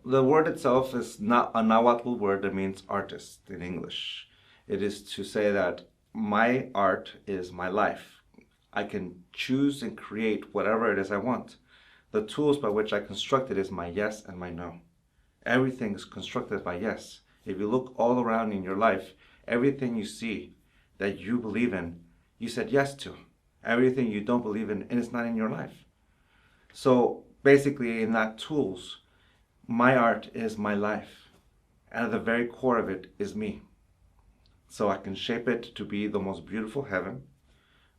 the word itself is not a Nahuatl word that means artist in English. It is to say that my art is my life. I can choose and create whatever it is I want. The tools by which I construct it is my yes and my no. Everything is constructed by yes. If you look all around in your life, everything you see that you believe in, you said yes to. Everything you don't believe in, and it's not in your life. So basically, in that tools, my art is my life. And at the very core of it is me. So I can shape it to be the most beautiful heaven,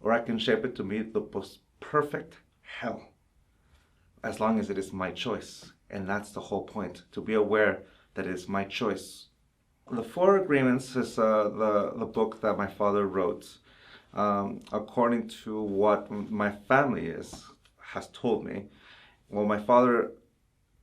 or I can shape it to be the most perfect hell, as long as it is my choice. And that's the whole point, to be aware that it is my choice. The Four Agreements is the book that my father wrote, according to what my family has told me. Well, my father,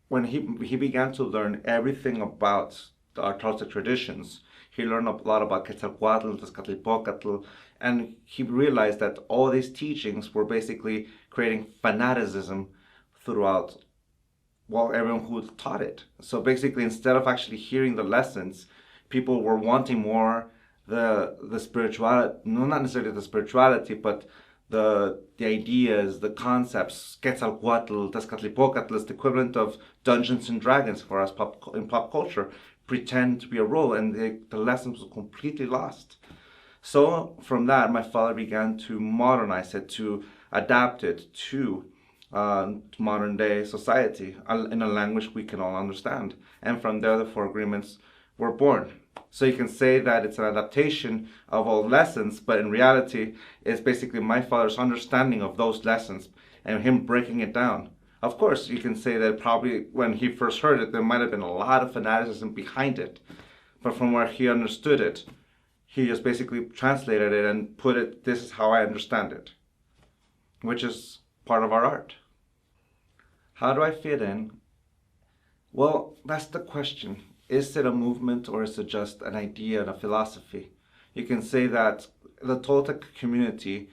when he began to learn everything about our Toltec traditions, he learned a lot about Quetzalcoatl, Tezcatlipoca, and he realized that all these teachings were basically creating fanaticism throughout, well, everyone who taught it. So basically, instead of actually hearing the lessons, people were wanting more the spirituality, no, not necessarily the spirituality, but the ideas, the concepts. Quetzalcoatl, Tezcatlipoca is the equivalent of Dungeons and Dragons for us in pop culture, pretend to be a role, and the lessons were completely lost. So from that, my father began to modernize it, to adapt it to modern day society in a language we can all understand. And from there, the Four Agreements were born. So you can say that it's an adaptation of old lessons, but in reality, it's basically my father's understanding of those lessons and him breaking it down. Of course, you can say that probably when he first heard it, there might have been a lot of fanaticism behind it. But from where he understood it, he just basically translated it and put it, this is how I understand it, which is part of our art. How do I fit in? Well, that's the question. Is it a movement, or is it just an idea and a philosophy? You can say that the Toltec community,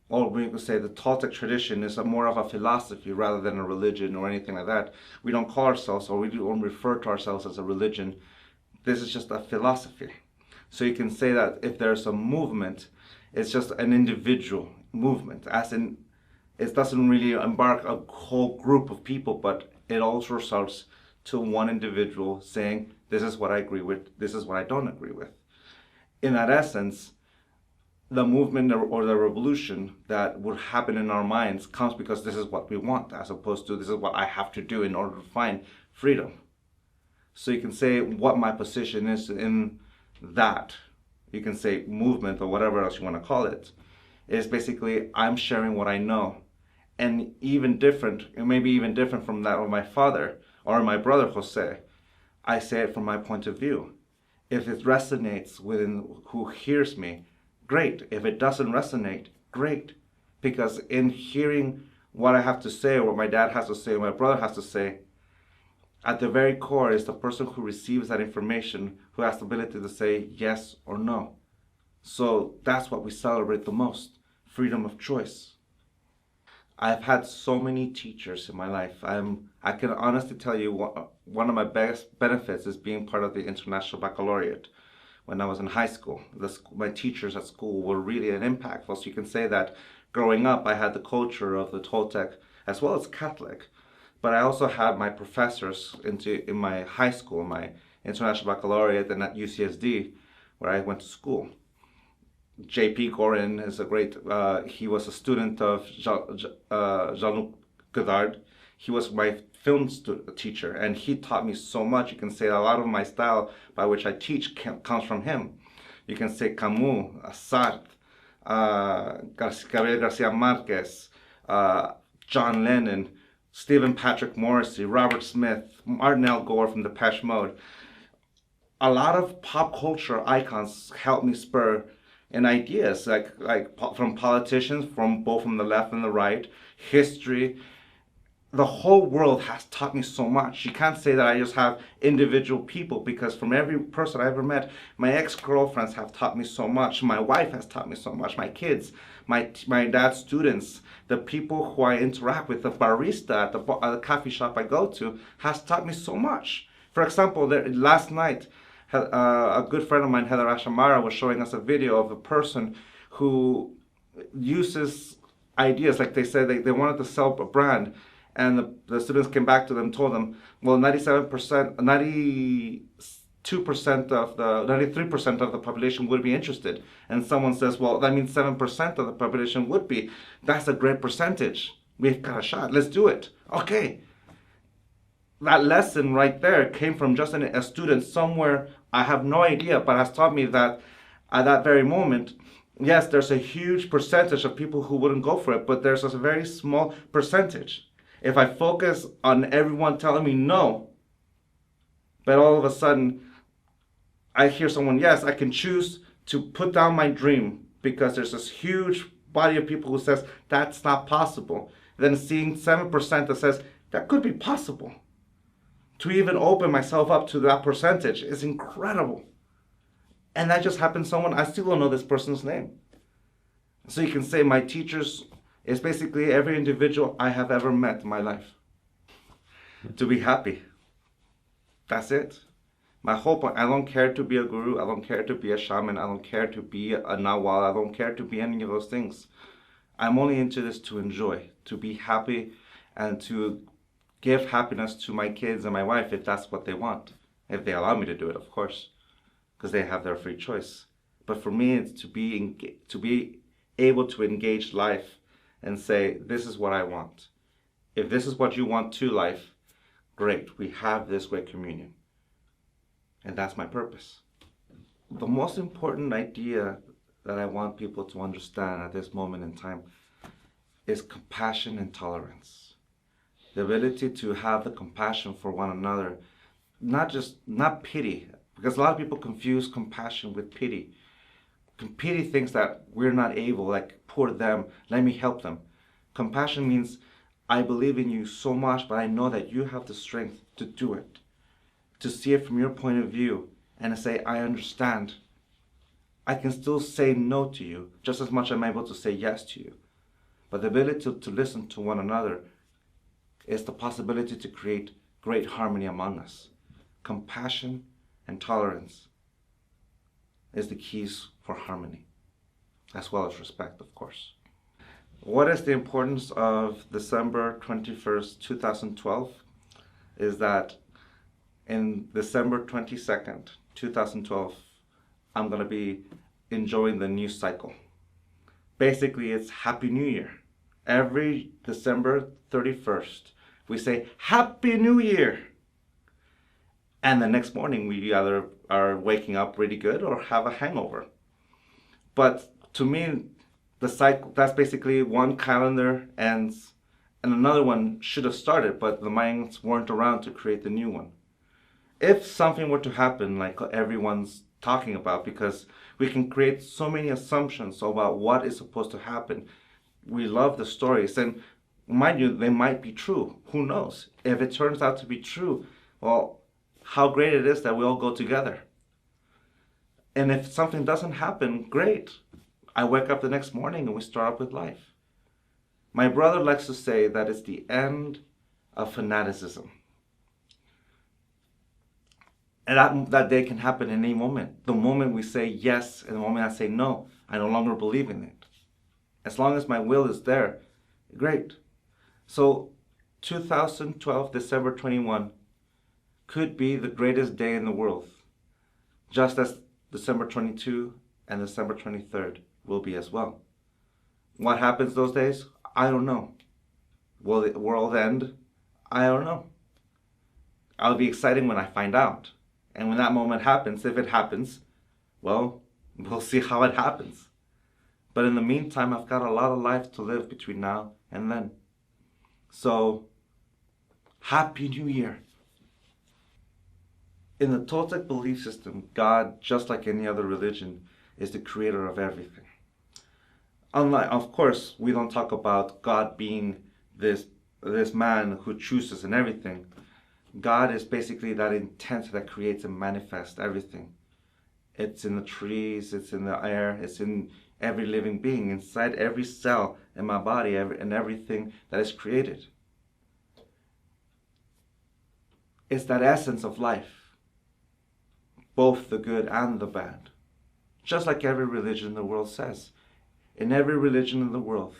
or we could say the Toltec tradition, is more of a philosophy rather than a religion or anything like that. We don't call ourselves, or we don't refer to ourselves as a religion. This is just a philosophy. So you can say that if there's a movement, it's just an individual movement, as in it doesn't really embark a whole group of people, but it also results to one individual saying, this is what I agree with, this is what I don't agree with. In that essence, the movement or the revolution that would happen in our minds comes because this is what we want, as opposed to this is what I have to do in order to find freedom. So you can say what my position is in that. You can say movement or whatever else you want to call it. Is basically I'm sharing what I know. And even different, it may be even different from that of my father or my brother Jose. I say it from my point of view. If it resonates within who hears me, great. If it doesn't resonate, great. Because in hearing what I have to say, or what my dad has to say, or my brother has to say, at the very core is the person who receives that information who has the ability to say yes or no. So that's what we celebrate the most, freedom of choice. I've had so many teachers in my life. I can honestly tell you one of my best benefits is being part of the International Baccalaureate. When I was in high school, my teachers at school were really impactful. So you can say that growing up, I had the culture of the Toltec as well as Catholic. But I also had my professors in my high school, my International Baccalaureate, and at UCSD, where I went to school. J.P. Gorin is a great, he was a student of Jean-Luc Godard. He was my film teacher, and he taught me so much. You can say a lot of my style by which I teach comes from him. You can say Camus, Sartre, Gabriel Garcia Marquez, John Lennon, Stephen Patrick Morrissey, Robert Smith, Martin L. Gore from Depeche Mode. A lot of pop culture icons helped me spur in ideas, like from politicians, from both from the left and the right, history. The whole world has taught me so much. You can't say that I just have individual people, because from every person I ever met, my ex-girlfriends have taught me so much. My wife has taught me so much. My kids, my dad's students, the people who I interact with, the barista at the coffee shop I go to, has taught me so much. For example, last night, a good friend of mine, Heather Ashamara, was showing us a video of a person who uses ideas, like they said they wanted to sell a brand, and the students came back to them and told them, well, 97%, 92% of the 93% of the population would be interested. And someone says, well, that means 7% of the population would be. That's a great percentage. We've got a shot. Let's do it. Okay. That lesson right there came from just a student somewhere, I have no idea, but has taught me that at that very moment, yes, there's a huge percentage of people who wouldn't go for it, but there's a very small percentage. If I focus on everyone telling me no, but all of a sudden I hear someone, yes, I can choose to put down my dream because there's this huge body of people who says that's not possible. Then seeing 7% that says that could be possible. To even open myself up to that percentage is incredible. And that just happened to someone, I still don't know this person's name. So you can say my teachers is basically every individual I have ever met in my life. To be happy. That's it. My whole point, I don't care to be a guru, I don't care to be a shaman, I don't care to be a nawal, I don't care to be any of those things. I'm only into this to enjoy, to be happy, and to give happiness to my kids and my wife if that's what they want. If they allow me to do it, of course, because they have their free choice. But for me, it's to be able to engage life and say, this is what I want. If this is what you want to life, great, we have this great communion. And that's my purpose. The most important idea that I want people to understand at this moment in time is compassion and tolerance. The ability to have the compassion for one another, not pity, because a lot of people confuse compassion with pity. Pity thinks that we're not able, like poor them, let me help them. Compassion means I believe in you so much, but I know that you have the strength to do it. To see it from your point of view and to say, I understand. I can still say no to you just as much as I'm able to say yes to you. But the ability to listen to one another is the possibility to create great harmony among us. Compassion and tolerance is the keys for harmony, as well as respect, of course. What is the importance of December 21st, 2012? Is that in December 22nd, 2012, I'm going to be enjoying the new cycle. Basically, it's Happy New Year. Every December 31st, we say, Happy New Year! And the next morning, we either are waking up really good or have a hangover. But to me, the cycle, that's basically one calendar ends and another one should have started, but the minds weren't around to create the new one. If something were to happen, like everyone's talking about, because we can create so many assumptions about what is supposed to happen. We love the stories, and mind you, they might be true. Who knows? If it turns out to be true, well, how great it is that we all go together. And if something doesn't happen, great. I wake up the next morning and we start up with life. My brother likes to say that it's the end of fanaticism. And that day can happen in any moment. The moment we say yes and the moment I say no, I no longer believe in it. As long as my will is there, great. So 2012, December 21, could be the greatest day in the world. Just as December 22 and December 23rd will be as well. What happens those days? I don't know. Will the world end? I don't know. I'll be excited when I find out. And when that moment happens, if it happens, well, we'll see how it happens. But in the meantime, I've got a lot of life to live between now and then. So, Happy New Year. In the Toltec belief system, God, just like any other religion, is the creator of everything. Unlike, of course, we don't talk about God being this man who chooses and everything. God is basically that intent that creates and manifests everything. It's in the trees, it's in the air, it's in every living being, inside every cell in my body, and everything that is created. It's that essence of life, both the good and the bad. Just like every religion in the world says. In every religion in the world,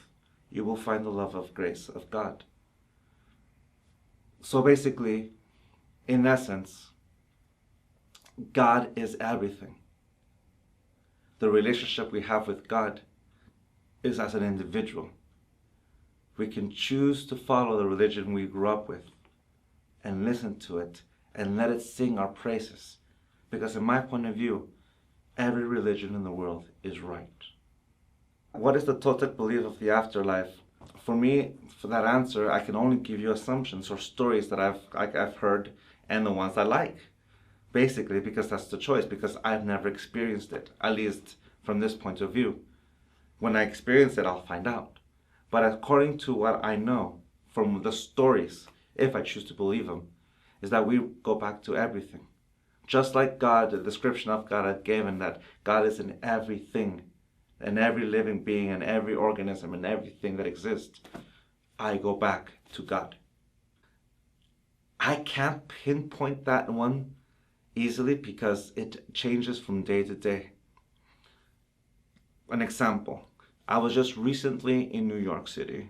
you will find the love of grace of God. So basically, in essence, God is everything. The relationship we have with God is as an individual. We can choose to follow the religion we grew up with and listen to it and let it sing our praises. Because in my point of view, every religion in the world is right. What is the Toltec belief of the afterlife? For me, for that answer, I can only give you assumptions or stories that I've heard and the ones I like. Basically, because that's the choice, because I've never experienced it, at least from this point of view. When I experience it, I'll find out. But according to what I know from the stories, if I choose to believe them, is that we go back to everything. Just like God, the description of God I've given, that God is in everything, in every living being, and every organism, and everything that exists, I go back to God. I can't pinpoint that one easily because it changes from day to day. An example, I was just recently in New York City.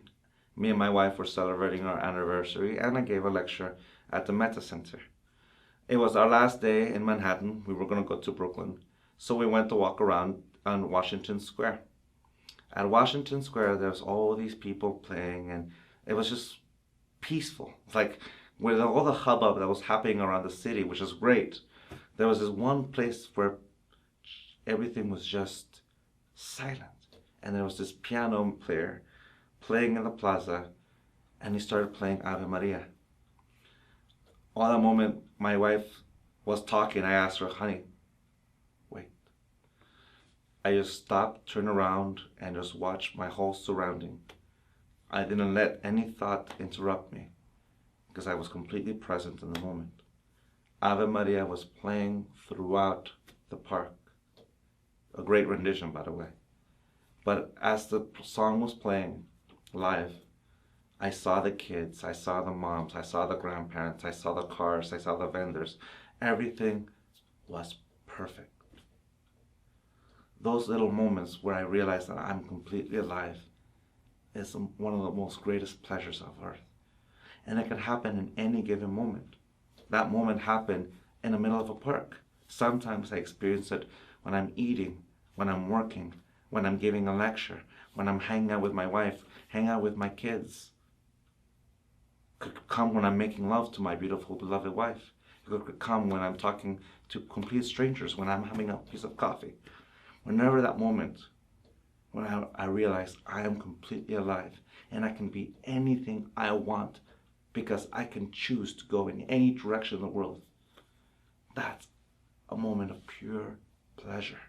Me and my wife were celebrating our anniversary, and I gave a lecture at the Meta Center. It was our last day in Manhattan. We were going to go to Brooklyn. So we went to walk around on Washington Square. At Washington Square, there's all these people playing, and it was just peaceful. Like, with all the hubbub that was happening around the city, which is great, there was this one place where everything was just silent. And there was this piano player playing in the plaza, and he started playing Ave Maria. All that moment, my wife was talking. I asked her, honey, wait. I just stopped, turned around, and just watched my whole surrounding. I didn't let any thought interrupt me because I was completely present in the moment. Ave Maria was playing throughout the park. A great rendition, by the way. But as the song was playing live, I saw the kids, I saw the moms, I saw the grandparents, I saw the cars, I saw the vendors. Everything was perfect. Those little moments where I realized that I'm completely alive is one of the most greatest pleasures of earth. And it can happen in any given moment. That moment happened in the middle of a park. Sometimes I experience it when I'm eating, when I'm working, when I'm giving a lecture, when I'm hanging out with my wife, hanging out with my kids. It could come when I'm making love to my beautiful, beloved wife. It could come when I'm talking to complete strangers, when I'm having a piece of coffee. Whenever that moment, when I realize I am completely alive and I can be anything I want because I can choose to go in any direction in the world, that's a moment of pure pleasure.